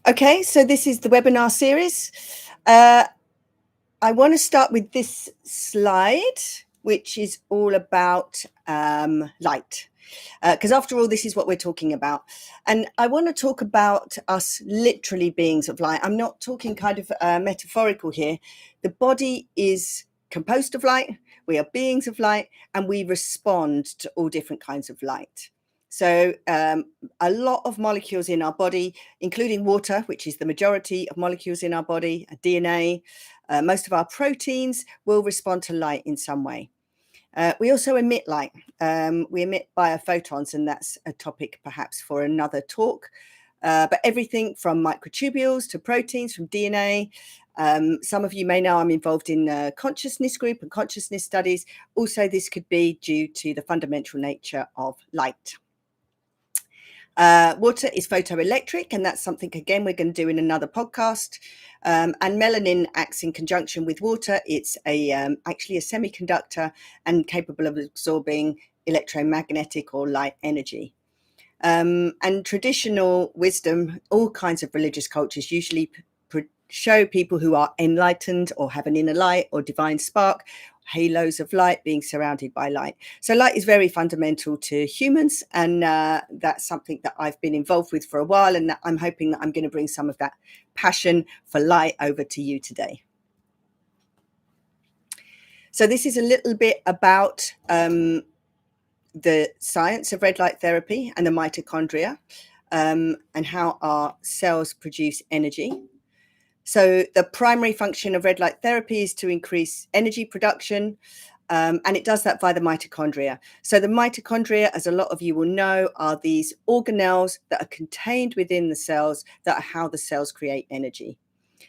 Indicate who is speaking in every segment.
Speaker 1: Okay, so this is the webinar series. I want to start with this slide, which is all about light, because after all, this is what we're talking about. And I want to talk about us literally beings of light. I'm not talking kind of metaphorical here. The body is composed of light. We are beings of light, and we respond to all different kinds of light. So a lot of molecules in our body, including water, which is the majority of molecules in our body, DNA, most of our proteins will respond to light in some way. We also emit light. We emit biophotons, and that's a topic perhaps for another talk. But everything from microtubules to proteins, from DNA. Some of you may know I'm involved in the consciousness group and consciousness studies. Also, this could be due to the fundamental nature of light. Water is photoelectric, and that's something, again, we're going to do in another podcast. And melanin acts in conjunction with water. It's actually a semiconductor and capable of absorbing electromagnetic or light energy. And traditional wisdom, all kinds of religious cultures usually show people who are enlightened or have an inner light or divine spark, halos of light, being surrounded by light. So light is very fundamental to humans, and that's something that I've been involved with for a while, and that I'm hoping that I'm going to bring some of that passion for light over to you today. So this is a little bit about the science of red light therapy and the mitochondria, and how our cells produce energy. So the primary function of red light therapy is to increase energy production, and it does that via the mitochondria. So the mitochondria, as a lot of you will know, are these organelles that are contained within the cells that are how the cells create energy.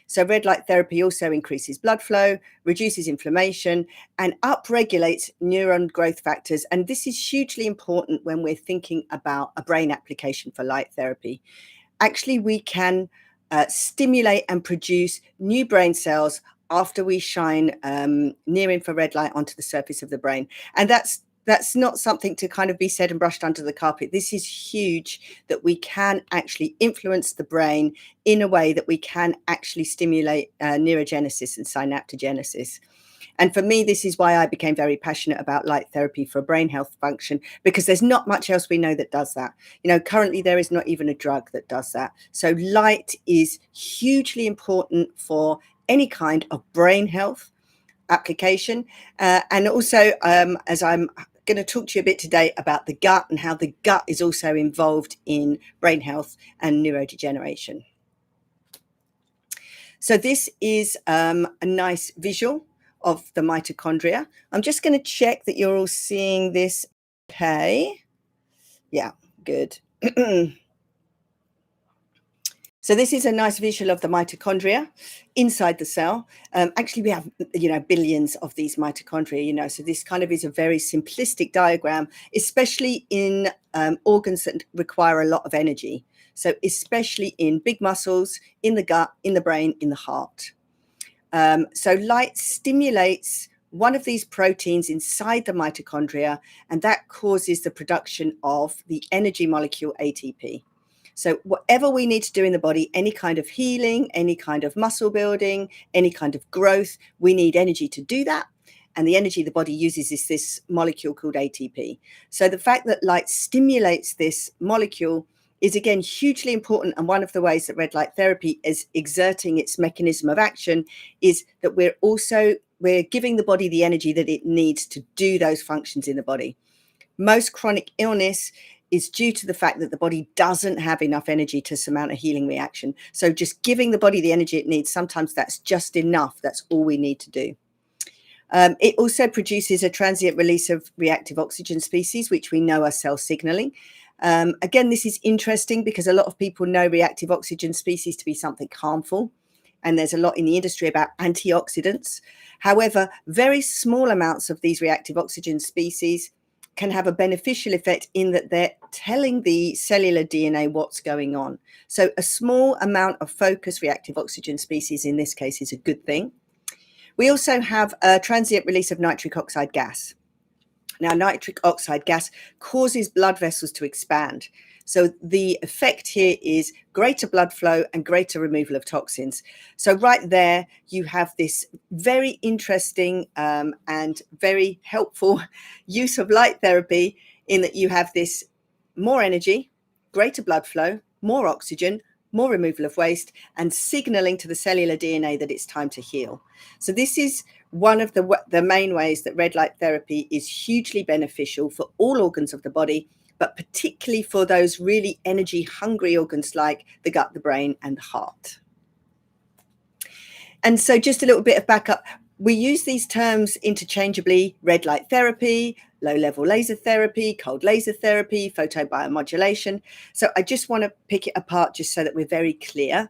Speaker 1: So red light therapy also increases blood flow, reduces inflammation, and upregulates neuron growth factors. And this is hugely important when we're thinking about a brain application for light therapy. Actually, we can stimulate and produce new brain cells after we shine near infrared light onto the surface of the brain. And that's not something to kind of be said and brushed under the carpet. This is huge, that we can actually influence the brain in a way that we can actually stimulate neurogenesis and synaptogenesis. And for me, this is why I became very passionate about light therapy for brain health function, because there's not much else we know that does that. You know, currently there is not even a drug that does that. So light is hugely important for any kind of brain health application. And also, as I'm going to talk to you a bit today about the gut and how the gut is also involved in brain health and neurodegeneration. So this is a nice visual of the mitochondria. I'm just going to check that you're all seeing this okay. Yeah, good. So this is a nice visual of the mitochondria inside the cell. Actually, we have, billions of these mitochondria, so this kind of is a very simplistic diagram, especially in organs that require a lot of energy. So especially in big muscles, in the gut, in the brain, in the heart. So light stimulates one of these proteins inside the mitochondria, and that causes the production of the energy molecule ATP. So whatever we need to do in the body, any kind of healing, any kind of muscle building, any kind of growth, we need energy to do that. And the energy the body uses is this molecule called ATP. So the fact that light stimulates this molecule is, again, hugely important. And one of the ways that red light therapy is exerting its mechanism of action is that we're giving the body the energy that it needs to do those functions in the body. Most chronic illness is due to the fact that the body doesn't have enough energy to surmount a healing reaction. So just giving the body the energy it needs, sometimes that's just enough. That's all we need to do. It also produces a transient release of reactive oxygen species, which we know are cell signaling. Again, this is interesting because a lot of people know reactive oxygen species to be something harmful, and there's a lot in the industry about antioxidants. However, very small amounts of these reactive oxygen species can have a beneficial effect in that they're telling the cellular DNA what's going on. So a small amount of focused reactive oxygen species in this case is a good thing. We also have a transient release of nitric oxide gas. Now, nitric oxide gas causes blood vessels to expand. So the effect here is greater blood flow and greater removal of toxins. So right there, you have this very interesting and very helpful use of light therapy, in that you have this more energy, greater blood flow, more oxygen, more removal of waste, and signaling to the cellular DNA that it's time to heal. So this is one of the main ways that red light therapy is hugely beneficial for all organs of the body, but particularly for those really energy hungry organs like the gut, the brain, and the heart. And so just a little bit of backup. We use these terms interchangeably: red light therapy, low level laser therapy, cold laser therapy, photobiomodulation. So I just want to pick it apart just so that we're very clear.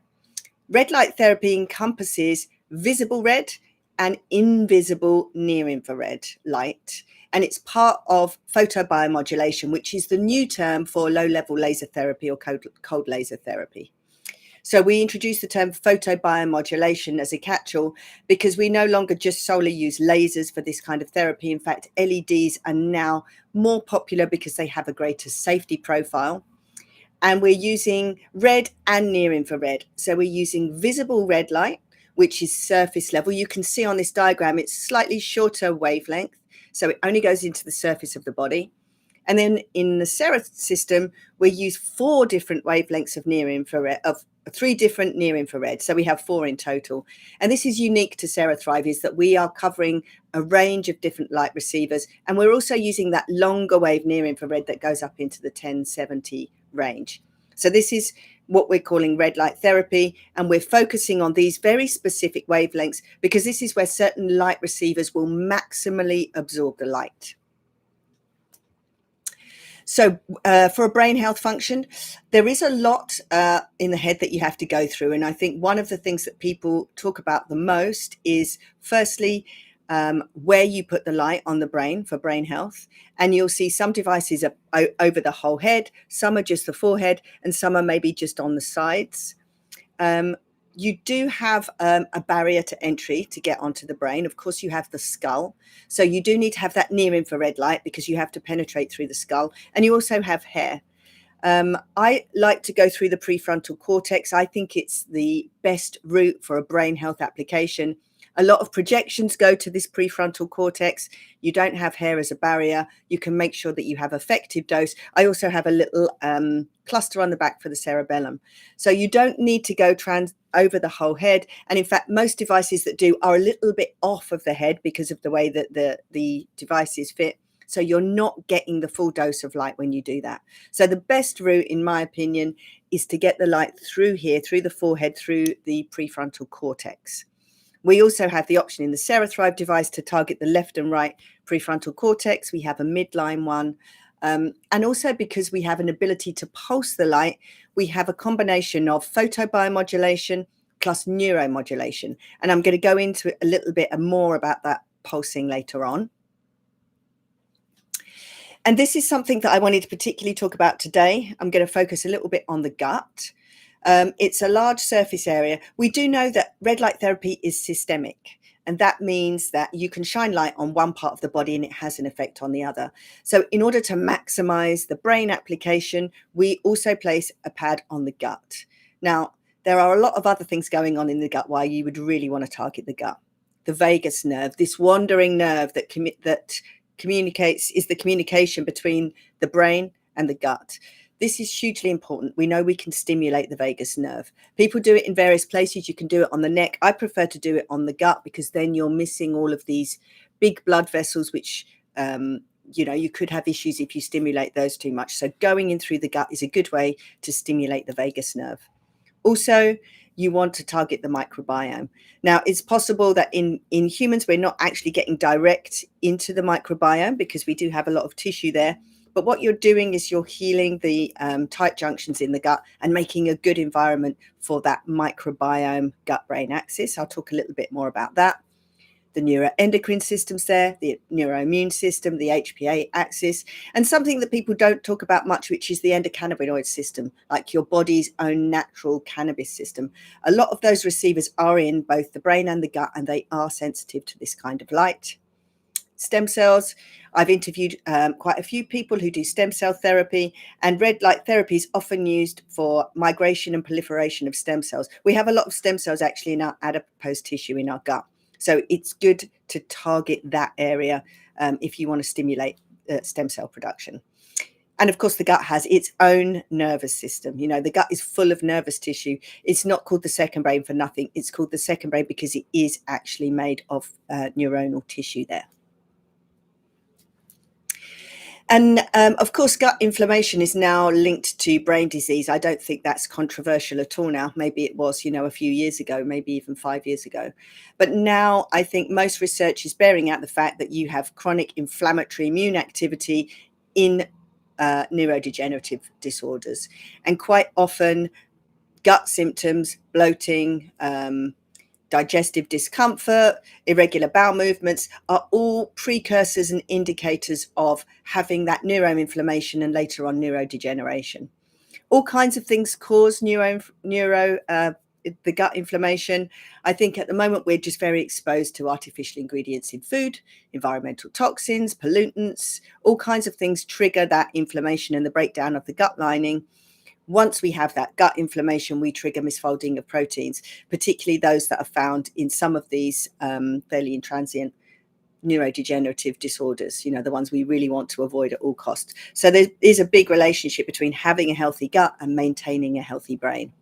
Speaker 1: Red light therapy encompasses visible red and invisible near infrared light. And it's part of photobiomodulation, which is the new term for low level laser therapy or cold laser therapy. So we introduced the term photobiomodulation as a catch-all because we no longer just solely use lasers for this kind of therapy. In fact, LEDs are now more popular because they have a greater safety profile. And we're using red and near infrared. So we're using visible red light, which is surface level. You can see on this diagram, it's slightly shorter wavelength. So it only goes into the surface of the body. And then in the CERA system, we use 4 different wavelengths of near infrared, of 3 different near infrared. So we have 4 in total. And this is unique to CeraThrive, is that we are covering a range of different light receivers. And we're also using that longer wave near infrared that goes up into the 1070 range. So this is what we're calling red light therapy. And we're focusing on these very specific wavelengths because this is where certain light receivers will maximally absorb the light. So for a brain health function, there is a lot in the head that you have to go through. And I think one of the things that people talk about the most is, firstly, where you put the light on the brain for brain health. And you'll see some devices are over the whole head, some are just the forehead, and some are maybe just on the sides. You do have a barrier to entry to get onto the brain. Of course, you have the skull. So you do need to have that near infrared light because you have to penetrate through the skull. And you also have hair. I like to go through the prefrontal cortex. I think it's the best route for a brain health application. A lot of projections go to this prefrontal cortex. You don't have hair as a barrier. You can make sure that you have effective dose. I also have a little cluster on the back for the cerebellum. So you don't need to go over the whole head. And in fact, most devices that do are a little bit off of the head because of the way that the devices fit. So you're not getting the full dose of light when you do that. So the best route, in my opinion, is to get the light through here, through the forehead, through the prefrontal cortex. We also have the option in the CeraThrive device to target the left and right prefrontal cortex. We have a midline one. And also because we have an ability to pulse the light, we have a combination of photobiomodulation plus neuromodulation. And I'm going to go into a little bit more about that pulsing later on. And this is something that I wanted to particularly talk about today. I'm going to focus a little bit on the gut. It's a large surface area. We do know that red light therapy is systemic, and that means that you can shine light on one part of the body and it has an effect on the other. So in order to maximize the brain application, we also place a pad on the gut. Now, there are a lot of other things going on in the gut why you would really want to target the gut. The vagus nerve, this wandering nerve that communicates, is the communication between the brain and the gut. This is hugely important. We know we can stimulate the vagus nerve. People do it in various places. You can do it on the neck. I prefer to do it on the gut because then you're missing all of these big blood vessels, which, you could have issues if you stimulate those too much. So going in through the gut is a good way to stimulate the vagus nerve. Also, you want to target the microbiome. Now, it's possible that in humans, we're not actually getting direct into the microbiome because we do have a lot of tissue there. But what you're doing is you're healing the tight junctions in the gut and making a good environment for that microbiome gut-brain axis. I'll talk a little bit more about that. The neuroendocrine system's there, the neuroimmune system, the HPA axis, and something that people don't talk about much, which is the endocannabinoid system, like your body's own natural cannabis system. A lot of those receivers are in both the brain and the gut, and they are sensitive to this kind of light. stem cells. I've interviewed quite a few people who do stem cell therapy, and red light therapy is often used for migration and proliferation of stem cells. We have a lot of stem cells actually in our adipose tissue in our gut. So it's good to target that area if you want to stimulate stem cell production. And of course, the gut has its own nervous system. You know, the gut is full of nervous tissue. It's not called the second brain for nothing. It's called the second brain because it is actually made of neuronal tissue there. And of course, gut inflammation is now linked to brain disease. I don't think that's controversial at all now. Maybe it was, you know, a few years ago, maybe even 5 years ago. But now I think most research is bearing out the fact that you have chronic inflammatory immune activity in neurodegenerative disorders. And quite often, gut symptoms, bloating, digestive discomfort, irregular bowel movements are all precursors and indicators of having that neuroinflammation and later on neurodegeneration. All kinds of things cause the gut inflammation. I think at the moment we're just very exposed to artificial ingredients in food, environmental toxins, pollutants, all kinds of things trigger that inflammation and the breakdown of the gut lining. Once we have that gut inflammation, we trigger misfolding of proteins, particularly those that are found in some of these fairly intransient neurodegenerative disorders, you know, the ones we really want to avoid at all costs. So there is a big relationship between having a healthy gut and maintaining a healthy brain.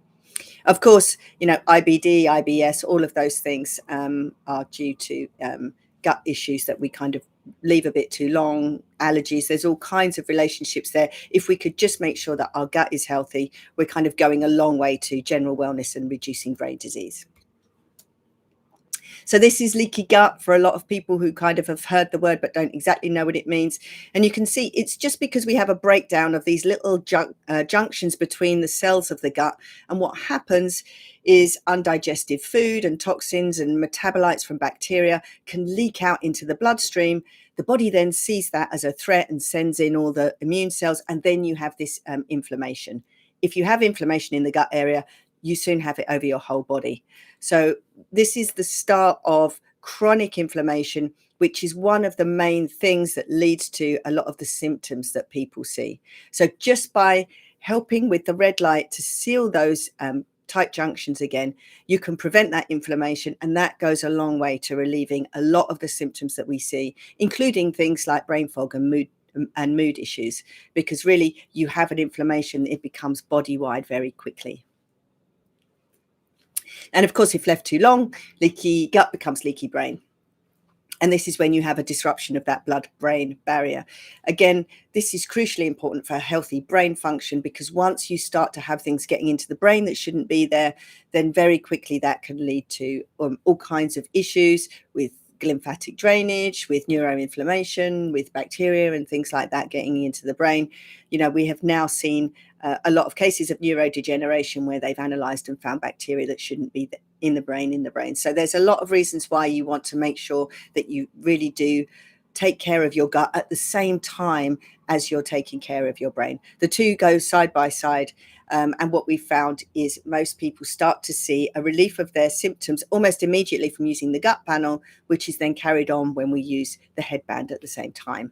Speaker 1: Of course, you know, IBD, IBS, all of those things are due to gut issues that we kind of leave a bit too long, allergies. There's all kinds of relationships there. If we could just make sure that our gut is healthy, we're kind of going a long way to general wellness and reducing brain disease. So this is leaky gut for a lot of people who kind of have heard the word but don't exactly know what it means. And you can see it's just because we have a breakdown of these little junctions between the cells of the gut. And what happens is undigested food and toxins and metabolites from bacteria can leak out into the bloodstream. The body then sees that as a threat and sends in all the immune cells. And then you have this inflammation. If you have inflammation in the gut area, you soon have it over your whole body. So this is the start of chronic inflammation, which is one of the main things that leads to a lot of the symptoms that people see. So just by helping with the red light to seal those tight junctions again, you can prevent that inflammation, and that goes a long way to relieving a lot of the symptoms that we see, including things like brain fog and mood issues, because really you have an inflammation, it becomes body-wide very quickly. And of course, if left too long, leaky gut becomes leaky brain. And this is when you have a disruption of that blood-brain barrier. Again, this is crucially important for healthy brain function, because once you start to have things getting into the brain that shouldn't be there, then very quickly that can lead to all kinds of issues with lymphatic drainage, with neuroinflammation, with bacteria and things like that getting into the brain. You know, we have now seen a lot of cases of neurodegeneration where they've analyzed and found bacteria that shouldn't be in the brain. So there's a lot of reasons why you want to make sure that you really do take care of your gut at the same time as you're taking care of your brain. The two go side by side. And what we found is most people start to see a relief of their symptoms almost immediately from using the gut panel, which is then carried on when we use the headband at the same time.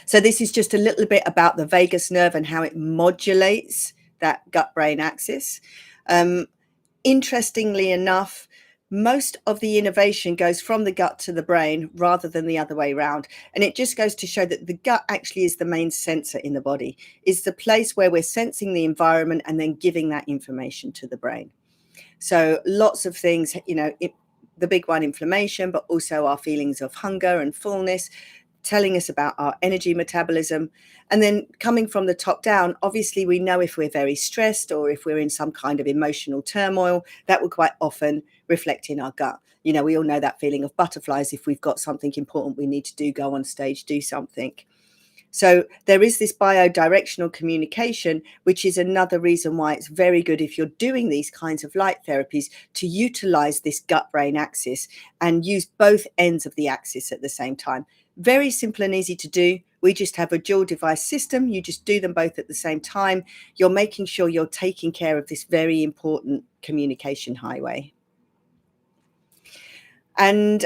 Speaker 1: So this is just a little bit about the vagus nerve and how it modulates that gut-brain axis. Interestingly enough, most of the innovation goes from the gut to the brain rather than the other way around. And it just goes to show that the gut actually is the main sensor in the body. It's the place where we're sensing the environment and then giving that information to the brain. So lots of things, you know, the big one, inflammation, but also our feelings of hunger and fullness, telling us about our energy metabolism. And then coming from the top down, obviously we know if we're very stressed or if we're in some kind of emotional turmoil, that will quite often reflect in our gut. You know, we all know that feeling of butterflies if we've got something important we need to do, go on stage, do something. So there is this biodirectional communication, which is another reason why it's very good if you're doing these kinds of light therapies to utilize this gut-brain axis and use both ends of the axis at the same time. Very simple and easy to do. We just have a dual device system. You just do them both at the same time. You're making sure you're taking care of this very important communication highway. And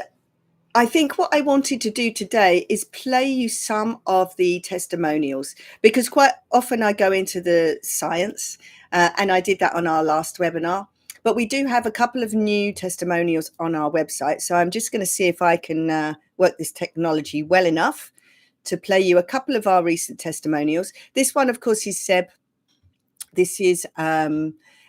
Speaker 1: I think what I wanted to do today is play you some of the testimonials, because quite often I go into the science, and I did that on our last webinar, but we do have a couple of new testimonials on our website. So I'm just going to see if I can work this technology well enough to play you a couple of our recent testimonials. This one, of course, is Seb. This is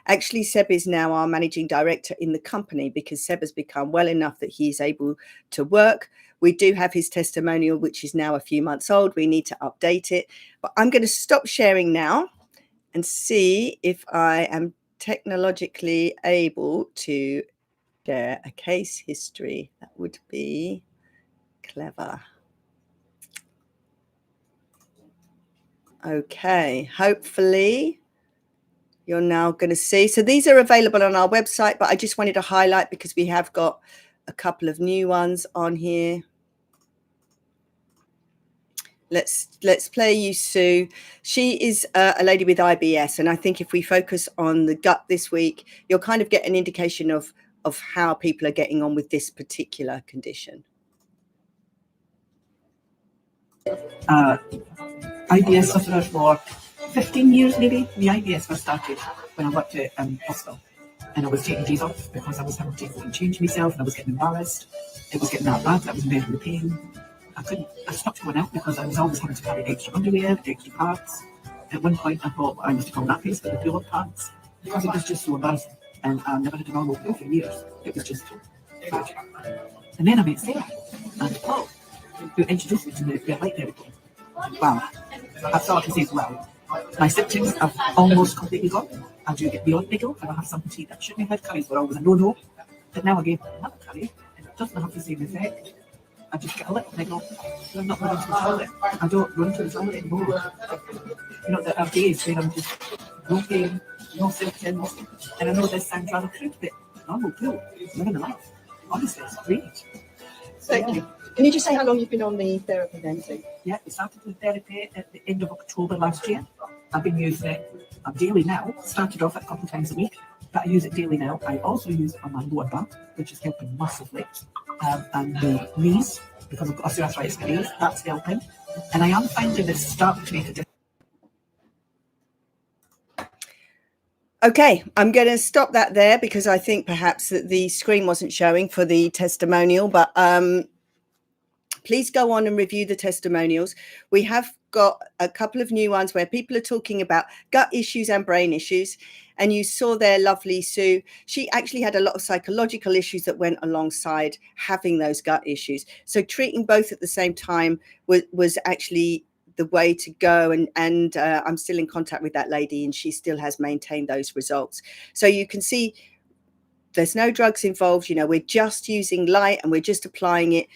Speaker 1: actually, Seb is now our managing director in the company, because Seb has become well enough that he is able to work. We do have his testimonial, which is now a few months old. We need to update it, but I'm going to stop sharing now and see if I am technologically able to share a case history. That would be clever. Okay, hopefully you're now going to see. So these are available on our website, but I just wanted to highlight because we have got a couple of new ones on here. Let's play you Sue. She is a lady with IBS, and I think if we focus on the gut this week, you'll kind of get an indication of how people are getting on with this particular condition.
Speaker 2: IBS sufferer for 15 years maybe. The IBS was started when I worked at hospital, and I was taking days off because I was having to go and change myself, and I was getting embarrassed. It was getting that bad that I was in bed with pain. I stopped going out because I was always having to carry extra underwear, extra parts. At one point I thought I must have gone nappies for the pull-up parts because it was just so embarrassing, and I never had a normal pill for years. It was just tragic. And then I met Sarah and Paul, who introduced me to the light therapy. Wow, that's all I can say is wow. My symptoms have almost completely gone. I do get the odd niggle, and I have some teeth that shouldn't have had curries were always a no-no. But now I gave another curry, and it doesn't have the same effect. I just get a little niggle, and I'm not running to the toilet. I don't run to the toilet anymore. You know, there are days where I'm just no pain, no symptoms, and I know this sounds rather crude, but normal poo, living a life. Honestly, it's great.
Speaker 1: Thank you. Can you just say how long you've been on the therapy then, Sue?
Speaker 2: Yeah, we started the therapy at the end of October last year. I've been using it daily now. Started off a couple of times a week, but I use it daily now. I also use it on my lower back, which is helping massively. And the knees, because I've got osteoarthritis in my knees, that's helping. And I am finding this starting to make a difference.
Speaker 1: Okay, I'm going to stop that there because I think perhaps that the screen wasn't showing for the testimonial, but please go on and review the testimonials. We have got a couple of new ones where people are talking about gut issues and brain issues. And you saw there lovely Sue. She actually had a lot of psychological issues that went alongside having those gut issues. So treating both at the same time was actually the way to go. And I'm still in contact with that lady, and she still has maintained those results. So you can see there's no drugs involved. You know, we're just using light and we're just applying it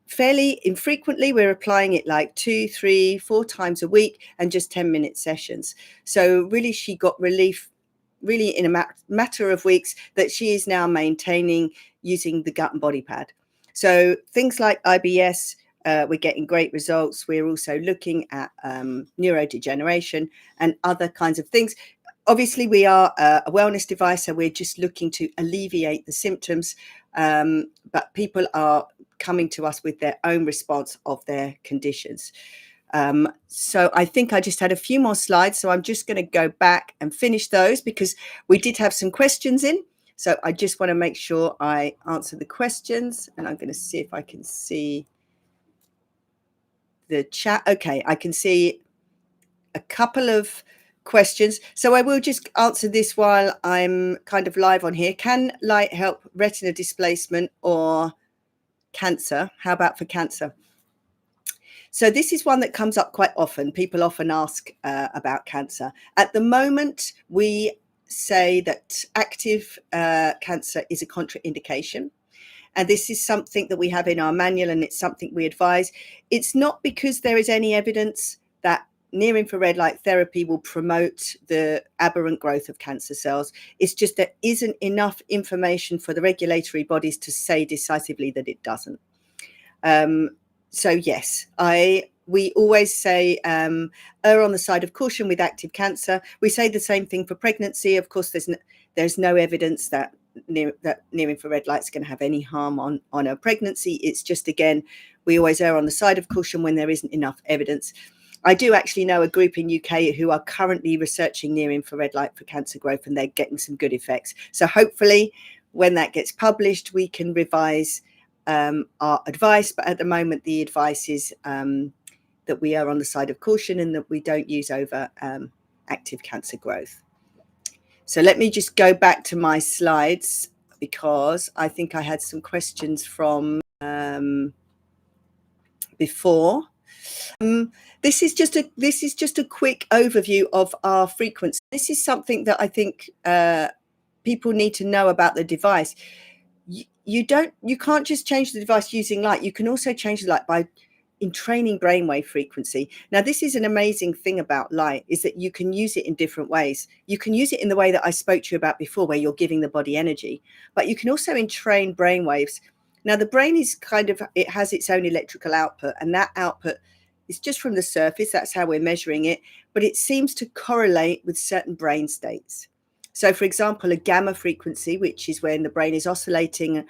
Speaker 1: fairly infrequently. We're applying it like 2, 3, 4 times a week and just 10-minute sessions. So really she got relief really in a matter of weeks that she is now maintaining using the gut and body pad. So things like IBS, we're getting great results. We're also looking at neurodegeneration and other kinds of things. Obviously, we are a wellness device, so we're just looking to alleviate the symptoms, but people are coming to us with their own response of their conditions. So I think I just had a few more slides, so I'm just going to go back and finish those because we did have some questions in. So I just want to make sure I answer the questions, and I'm going to see if I can see the chat. Okay, I can see a couple of questions. So I will just answer this while I'm kind of live on here. Can light help retina displacement or cancer? How about for cancer? So this is one that comes up quite often. People often ask about cancer. At the moment, we say that active cancer is a contraindication. And this is something that we have in our manual, and it's something we advise. It's not because there is any evidence that near-infrared light therapy will promote the aberrant growth of cancer cells. It's just there isn't enough information for the regulatory bodies to say decisively that it doesn't. So yes, we always say err on the side of caution with active cancer. We say the same thing for pregnancy. Of course, there's no evidence that near-infrared light is going to have any harm on a pregnancy. It's just, again, we always err on the side of caution when there isn't enough evidence. I do actually know a group in UK who are currently researching near-infrared light for cancer growth, and they're getting some good effects. So hopefully when that gets published, we can revise our advice. But at the moment, the advice is that we are on the side of caution and that we don't use over active cancer growth. So let me just go back to my slides, because I think I had some questions from before. This is just a quick overview of our frequency. This is something that I think people need to know about the device. You can't just change the device using light. You can also change the light by entraining brainwave frequency. Now, this is an amazing thing about light, is that you can use it in different ways. You can use it in the way that I spoke to you about before, where you're giving the body energy, but you can also entrain brainwaves. Now, the brain is it has its own electrical output, and that output is just from the surface. That's how we're measuring it, but it seems to correlate with certain brain states. So, for example, a gamma frequency, which is when the brain is oscillating,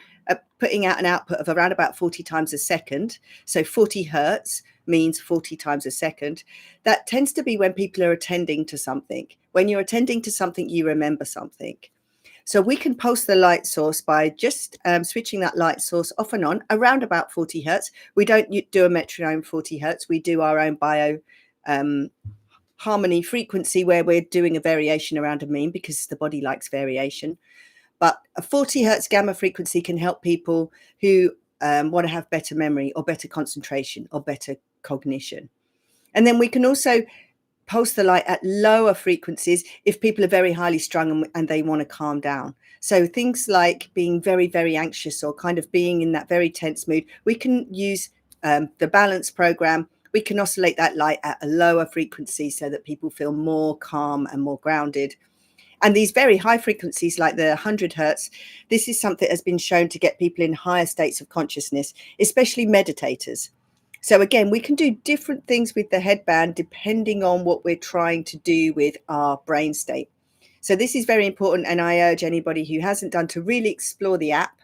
Speaker 1: putting out an output of around about 40 times a second. So 40 hertz means 40 times a second. That tends to be when people are attending to something. When you're attending to something, you remember something. So we can pulse the light source by just switching that light source off and on around about 40 hertz. We don't do a metronome 40 hertz. We do our own bio harmony frequency, where we're doing a variation around a mean, because the body likes variation. But a 40 hertz gamma frequency can help people who want to have better memory or better concentration or better cognition. And then we can also pulse the light at lower frequencies if people are very highly strung and they want to calm down. So things like being very, very anxious or kind of being in that very tense mood, we can use the balance program. We can oscillate that light at a lower frequency so that people feel more calm and more grounded. And these very high frequencies, like the 100 hertz, this is something that has been shown to get people in higher states of consciousness, especially meditators. So again, we can do different things with the headband depending on what we're trying to do with our brain state. So this is very important, and I urge anybody who hasn't done to really explore the app,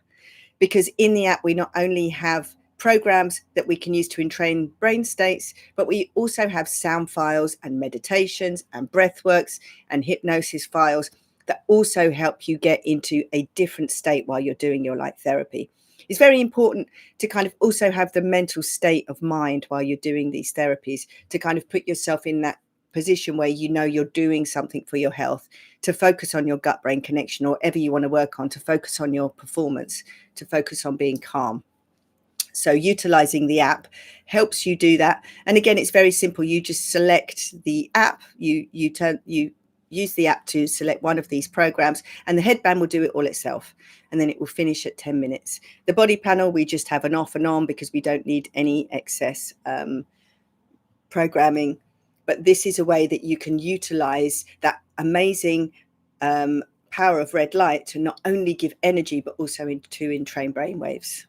Speaker 1: because in the app we not only have programs that we can use to entrain brain states, but we also have sound files and meditations and breathworks and hypnosis files that also help you get into a different state while you're doing your light therapy. It's very important to kind of also have the mental state of mind while you're doing these therapies, to kind of put yourself in that position where you know you're doing something for your health, to focus on your gut-brain connection, or whatever you want to work on, to focus on your performance, to focus on being calm. So utilizing the app helps you do that. And again, it's very simple. You just select the app, you use the app to select one of these programs, and the headband will do it all itself. And then it will finish at 10 minutes. The body panel, we just have an off and on because we don't need any excess programming. But this is a way that you can utilize that amazing power of red light to not only give energy, but also to entrain brainwaves.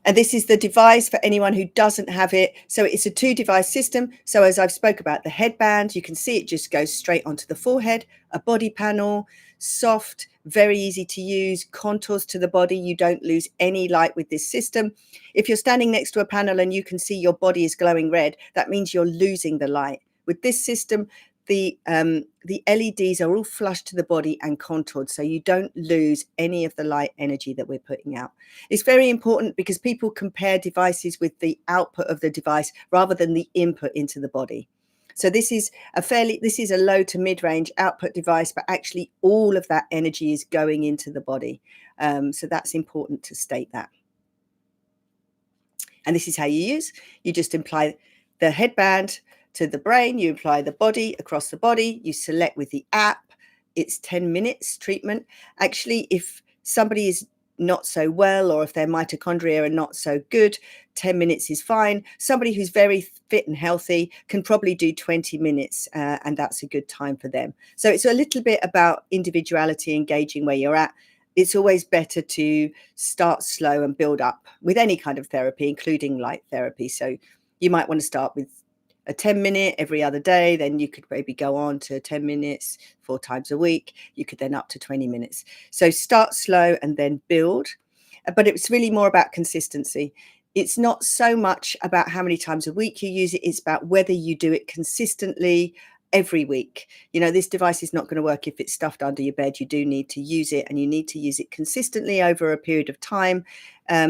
Speaker 1: And this is the device for anyone who doesn't have it. So it's a 2-device system. So as I've spoke about, the headband, you can see it just goes straight onto the forehead, a body panel, soft, very easy to use, contours to the body. You don't lose any light with this system. If you're standing next to a panel and you can see your body is glowing red, that means you're losing the light. With this system, the LEDs are all flush to the body and contoured, so you don't lose any of the light energy that we're putting out. It's very important because people compare devices with the output of the device rather than the input into the body. So this is a low to mid-range output device, but actually all of that energy is going into the body. So that's important to state that. And this is how you just apply the headband to the brain, you apply the body across the body, you select with the app. It's 10 minutes treatment. Actually, if somebody is not so well, or if their mitochondria are not so good, 10 minutes is fine. Somebody who's very fit and healthy can probably do 20 minutes, and that's a good time for them. So it's a little bit about individuality, engaging where you're at. It's always better to start slow and build up with any kind of therapy, including light therapy. So you might want to start with a 10-minute every other day, then you could maybe go on to 10 minutes 4 times a week. You could then up to 20 minutes. So start slow and then build. But it's really more about consistency. It's not so much about how many times a week you use it. It's about whether you do it consistently every week. You know, this device is not going to work if it's stuffed under your bed. You do need to use it, and you need to use it consistently over a period of time,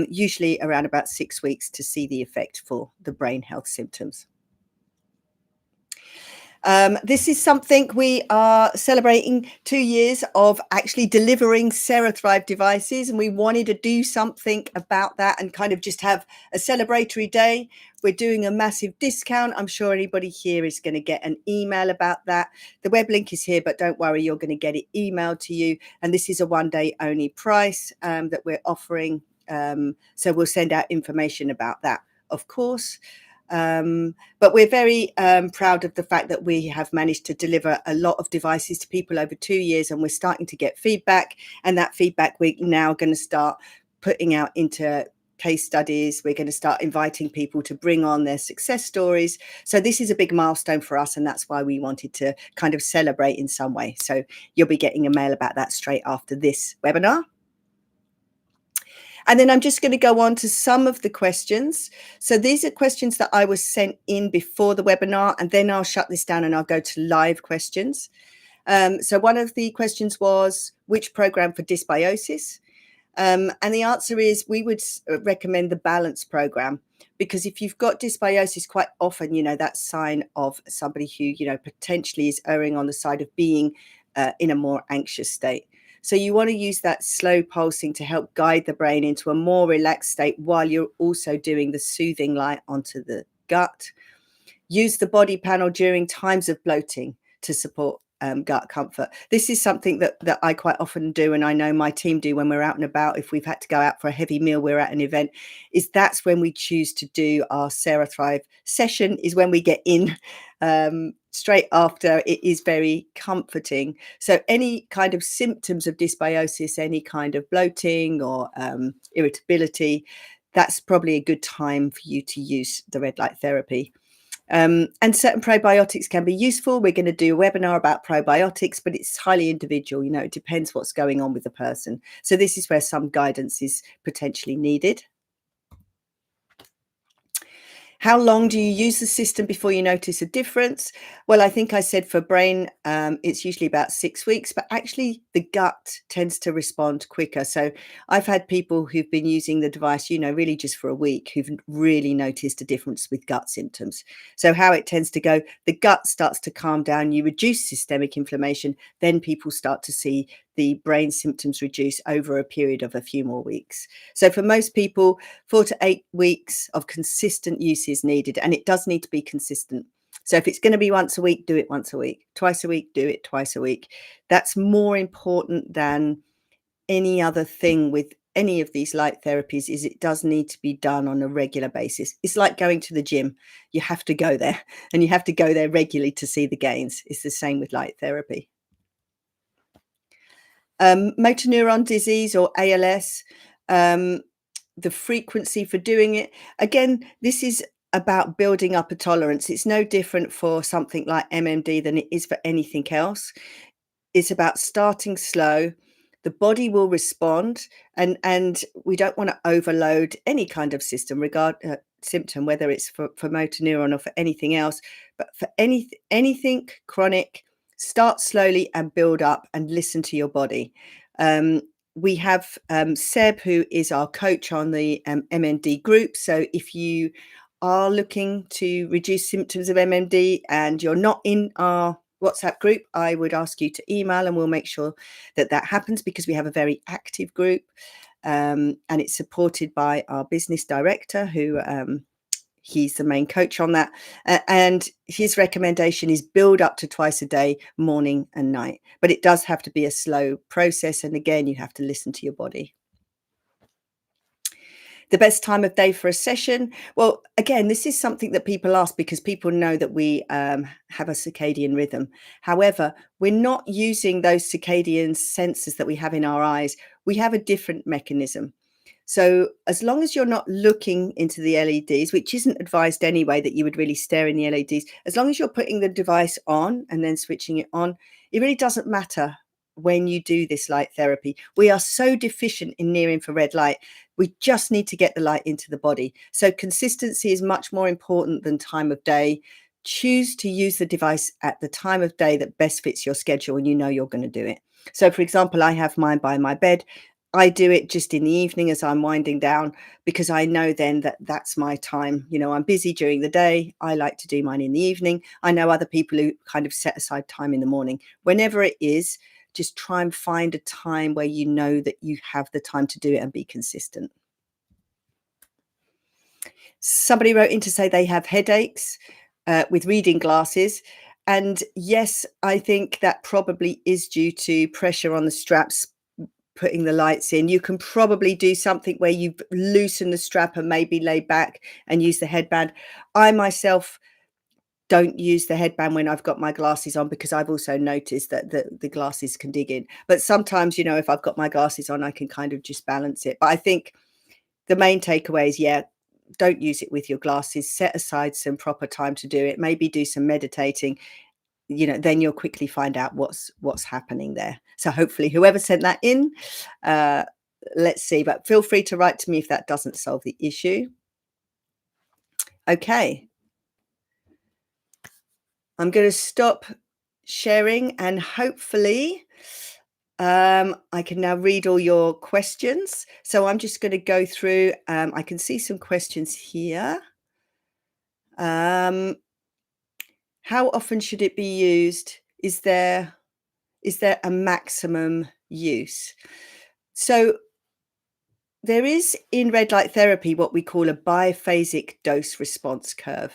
Speaker 1: usually around about 6 weeks, to see the effect for the brain health symptoms. This is something we are celebrating 2 years of actually delivering CeraThrive devices, and we wanted to do something about that and kind of just have a celebratory day. We're doing a massive discount. I'm sure anybody here is going to get an email about that. The web link is here, but don't worry, you're going to get it emailed to you. And this is a one-day only price that we're offering. So we'll send out information about that, of course. But we're very proud of the fact that we have managed to deliver a lot of devices to people over 2 years, and we're starting to get feedback, and that feedback we're now going to start putting out into case studies. We're going to start inviting people to bring on their success stories. So this is a big milestone for us, and that's why we wanted to kind of celebrate in some way. So you'll be getting a mail about that straight after this webinar. And then I'm just going to go on to some of the questions. So these are questions that I was sent in before the webinar, and then I'll shut this down and I'll go to live questions. So one of the questions was, which program for dysbiosis? And the answer is, we would recommend the balance program, because if you've got dysbiosis, quite often, you know, that's a sign of somebody who, you know, potentially is erring on the side of being in a more anxious state. So you want to use that slow pulsing to help guide the brain into a more relaxed state while you're also doing the soothing light onto the gut. Use the body panel during times of bloating to support gut comfort. This is something that I quite often do, and I know my team do when we're out and about. If we've had to go out for a heavy meal, we're at an event, that's when we choose to do our CeraThrive session, is when we get in straight after. It is very comforting. So any kind of symptoms of dysbiosis, any kind of bloating or irritability, that's probably a good time for you to use the red light therapy. And certain probiotics can be useful. We're going to do a webinar about probiotics, but it's highly individual. You know, it depends what's going on with the person. So this is where some guidance is potentially needed. How long do you use the system before you notice a difference? Well, I think I said for brain, it's usually about 6 weeks, but actually the gut tends to respond quicker. So I've had people who've been using the device, you know, really just for a week, who've really noticed a difference with gut symptoms. So how it tends to go, the gut starts to calm down, you reduce systemic inflammation, then people start to see the brain symptoms reduce over a period of a few more weeks. So for most people, 4 to 8 weeks of consistent use is needed, and it does need to be consistent. So if it's going to be once a week, do it once a week. Twice a week, do it twice a week. That's more important than any other thing with any of these light therapies, is it does need to be done on a regular basis. It's like going to the gym. You have to go there, and you have to go there regularly to see the gains. It's the same with light therapy. Motor neuron disease, or ALS, the frequency for doing it. Again, this is about building up a tolerance. It's no different for something like MMD than it is for anything else. It's about starting slow. The body will respond, and we don't want to overload any kind of system, symptom, whether it's for motor neuron or for anything else. But for anything chronic, start slowly and build up, and listen to your body. We have Seb, who is our coach on the MMD group. So if you are looking to reduce symptoms of MMD and you're not in our WhatsApp group, I would ask you to email, and we'll make sure that that happens, because we have a very active group, and it's supported by our business director, who he's the main coach on that. And his recommendation is build up to twice a day, morning and night. But it does have to be a slow process. And again, you have to listen to your body. The best time of day for a session? Well, again, this is something that people ask because people know that we have a circadian rhythm. However, we're not using those circadian sensors that we have in our eyes. We have a different mechanism. So as long as you're not looking into the LEDs, which isn't advised anyway, that you would really stare in the LEDs, as long as you're putting the device on and then switching it on, it really doesn't matter when you do this light therapy. We are so deficient in near infrared light. We just need to get the light into the body. So consistency is much more important than time of day. Choose to use the device at the time of day that best fits your schedule and you know you're going to do it. So for example, I have mine by my bed. I do it just in the evening as I'm winding down, because I know then that that's my time. You know, I'm busy during the day. I like to do mine in the evening. I know other people who kind of set aside time in the morning. Whenever it is, just try and find a time where you know that you have the time to do it and be consistent. Somebody wrote in to say they have headaches with reading glasses. And yes, I think that probably is due to pressure on the straps putting the lights in. You can probably do something where you loosen the strap and maybe lay back and use the headband. I myself don't use the headband when I've got my glasses on, because I've also noticed that the glasses can dig in. But sometimes, you know, if I've got my glasses on, I can kind of just balance it. But I think the main takeaway is, yeah, don't use it with your glasses. Set aside some proper time to do it. Maybe do some meditating. You know, then you'll quickly find out what's happening there. So hopefully whoever sent that in, let's see, but feel free to write to me if that doesn't solve the issue. Okay. I'm going to stop sharing and hopefully I can now read all your questions. So I'm just going to go through. I can see some questions here. How often should it be used? Is there a maximum use? So there is in red light therapy what we call a biphasic dose response curve.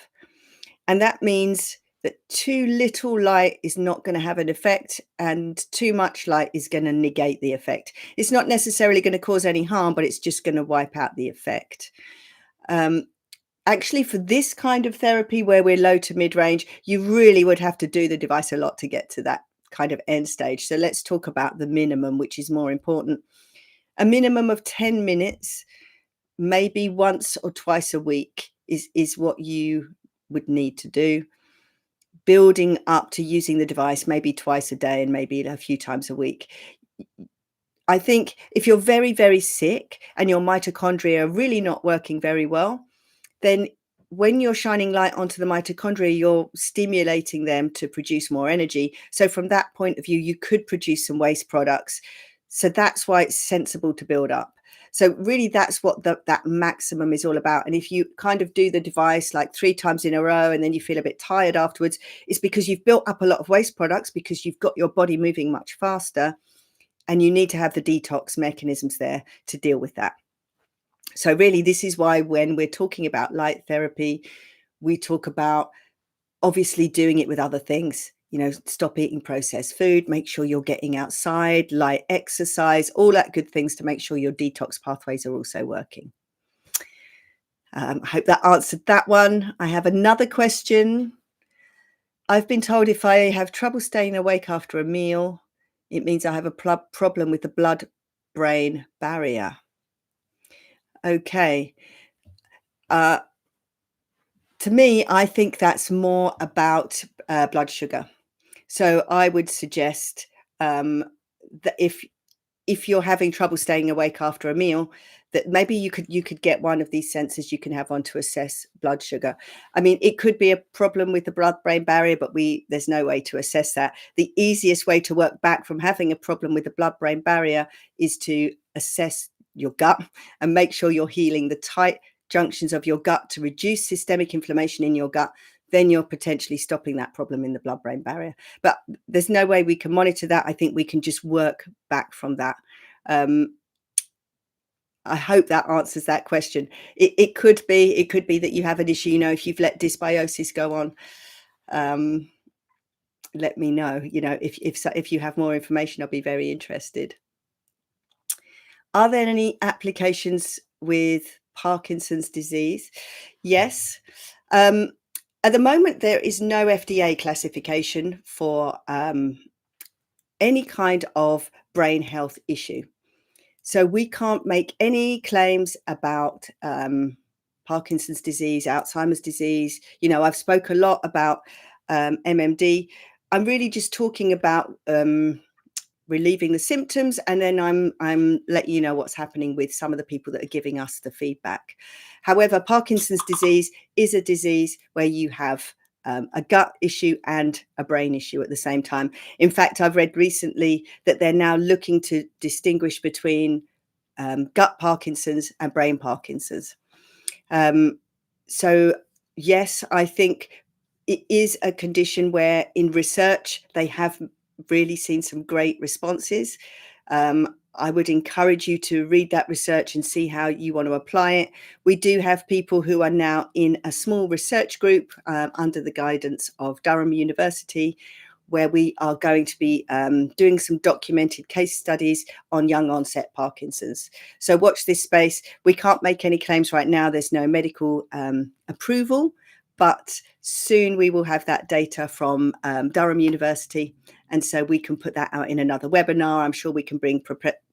Speaker 1: And that means that too little light is not going to have an effect and too much light is going to negate the effect. It's not necessarily going to cause any harm, but it's just going to wipe out the effect. Actually, for this kind of therapy where we're low to mid-range, you really would have to do the device a lot to get to that kind of end stage. So let's talk about the minimum, which is more important. A minimum of 10 minutes, maybe once or twice a week is what you would need to do. Building up to using the device maybe twice a day and maybe a few times a week. I think if you're very, very sick and your mitochondria are really not working very well, then when you're shining light onto the mitochondria, you're stimulating them to produce more energy. So from that point of view, you could produce some waste products. So that's why it's sensible to build up. So really, that's what that maximum is all about. And if you kind of do the device like 3 times in a row and then you feel a bit tired afterwards, it's because you've built up a lot of waste products, because you've got your body moving much faster and you need to have the detox mechanisms there to deal with that. So really, this is why when we're talking about light therapy, we talk about obviously doing it with other things. You know, stop eating processed food, make sure you're getting outside, light exercise, all that good things to make sure your detox pathways are also working. I hope that answered that one. I have another question. I've been told if I have trouble staying awake after a meal, it means I have a problem with the blood-brain barrier. Okay. To me, I think that's more about blood sugar. So I would suggest that if you're having trouble staying awake after a meal, that maybe you could get one of these sensors you can have on to assess blood sugar. I mean, it could be a problem with the blood-brain barrier, but there's no way to assess that. The easiest way to work back from having a problem with the blood-brain barrier is to assess your gut and make sure you're healing the tight junctions of your gut to reduce systemic inflammation in your gut. Then you're potentially stopping that problem in the blood-brain barrier. But there's no way we can monitor that. I think we can just work back from that. I hope that answers that question. It could be that you have an issue. You know, if you've let dysbiosis go on, let me know. You know, if you have more information, I'll be very interested. Are there any applications with Parkinson's disease? Yes. At the moment, there is no FDA classification for any kind of brain health issue. So we can't make any claims about Parkinson's disease, Alzheimer's disease. You know, I've spoke a lot about MMD. I'm really just talking about relieving the symptoms, and then I'm letting you know what's happening with some of the people that are giving us the feedback. However, Parkinson's disease is a disease where you have a gut issue and a brain issue at the same time. In fact, I've read recently that they're now looking to distinguish between gut Parkinson's and brain Parkinson's. So yes, I think it is a condition where in research they have really seen some great responses. I would encourage you to read that research and see how you want to apply it. We do have people who are now in a small research group under the guidance of Durham University, where we are going to be doing some documented case studies on young onset Parkinson's. So watch this space. We can't make any claims right now. There's no medical approval, but soon we will have that data from Durham University. And so we can put that out in another webinar. I'm sure we can bring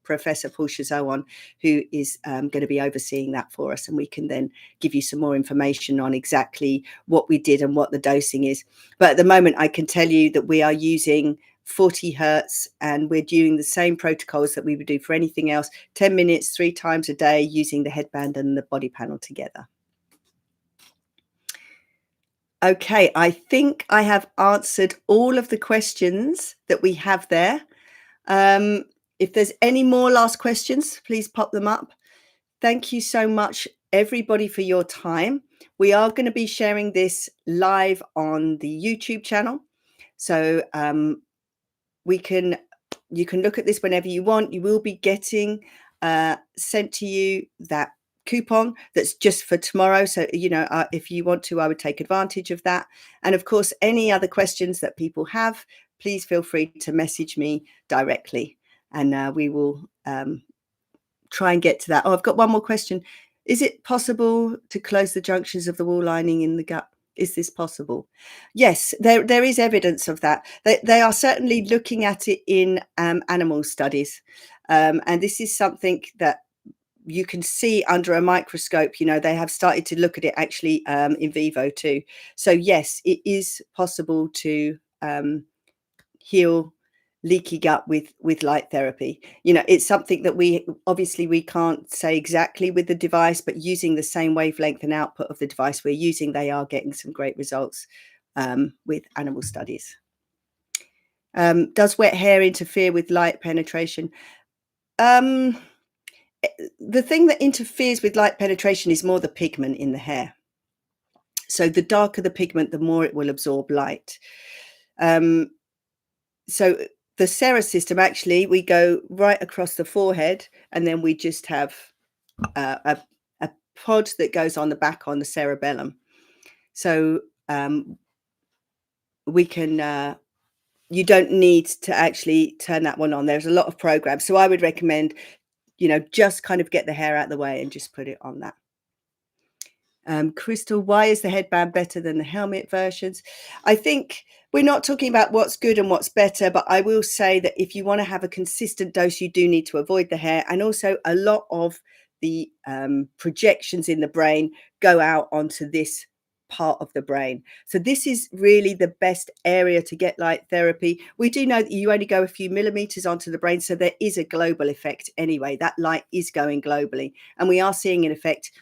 Speaker 1: Professor Paul Chazot on, who is going to be overseeing that for us. And we can then give you some more information on exactly what we did and what the dosing is. But at the moment, I can tell you that we are using 40 hertz, and we're doing the same protocols that we would do for anything else, 10 minutes, 3 times a day, using the headband and the body panel together. Okay, I think I have answered all of the questions that we have there. If there's any more last questions, please pop them up. Thank you so much, everybody, for your time. We are going to be sharing this live on the YouTube channel. So you can look at this whenever you want. You will be getting sent to you that coupon that's just for tomorrow. So, you know, if you want to, I would take advantage of that. And of course, any other questions that people have, please feel free to message me directly, and we will try and get to that. Oh, I've got one more question. Is it possible to close the junctions of the wall lining in the gut? Is this possible? Yes, there is evidence of that. They are certainly looking at it in animal studies. And this is something that you can see under a microscope. You know, they have started to look at it actually in vivo too. So yes, it is possible to heal leaky gut with light therapy. You know, it's something that we can't say exactly with the device, but using the same wavelength and output of the device we're using, they are getting some great results with animal studies. Does wet hair interfere with light penetration? The thing that interferes with light penetration is more the pigment in the hair. So the darker the pigment, the more it will absorb light. So the CERA system, actually, we go right across the forehead, and then we just have a pod that goes on the back on the cerebellum. So we can, you don't need to actually turn that one on. There's a lot of programs. So I would recommend, you know, just kind of get the hair out of the way and just put it on that. Crystal, why is the headband better than the helmet versions? I think we're not talking about what's good and what's better, but I will say that if you want to have a consistent dose, you do need to avoid the hair. And also a lot of the projections in the brain go out onto this part of the brain. So this is really the best area to get light therapy. We do know that you only go a few millimeters onto the brain, so there is a global effect anyway. That light is going globally, and we are seeing an effect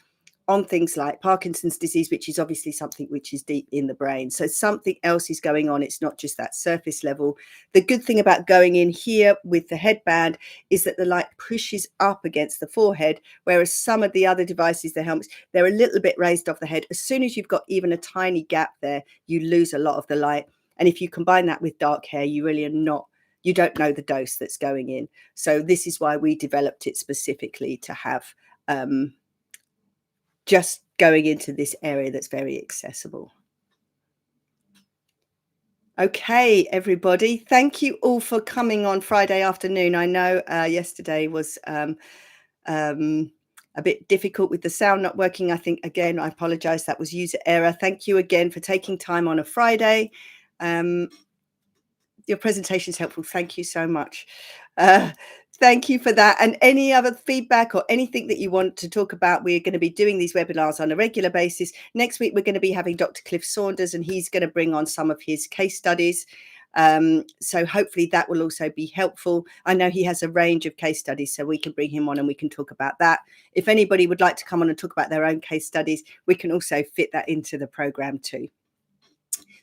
Speaker 1: on things like Parkinson's disease, which is obviously something which is deep in the brain. So something else is going on. It's not just that surface level. The good thing about going in here with the headband is that the light pushes up against the forehead, whereas some of the other devices, the helmets, they're a little bit raised off the head. As soon as you've got even a tiny gap there, you lose a lot of the light. And if you combine that with dark hair, you really are not, you don't know the dose that's going in. So this is why we developed it specifically to have just going into this area that's very accessible. Okay, everybody, thank you all for coming on Friday afternoon. I know yesterday was a bit difficult with the sound not working. I think, again, I apologize, that was user error. Thank you again for taking time on a Friday. Your presentation is helpful. Thank you so much. Thank you for that. And any other feedback or anything that you want to talk about, we're going to be doing these webinars on a regular basis. Next week, we're going to be having Dr. Cliff Saunders, and he's going to bring on some of his case studies. So hopefully that will also be helpful. I know he has a range of case studies, so we can bring him on and we can talk about that. If anybody would like to come on and talk about their own case studies, we can also fit that into the program too.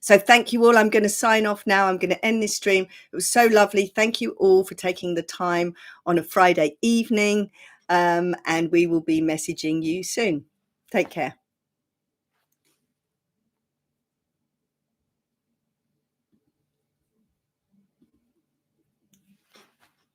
Speaker 1: So thank you all. I'm going to sign off now. I'm going to end this stream. It was so lovely. Thank you all for taking the time on a Friday evening. And we will be messaging you soon. Take care.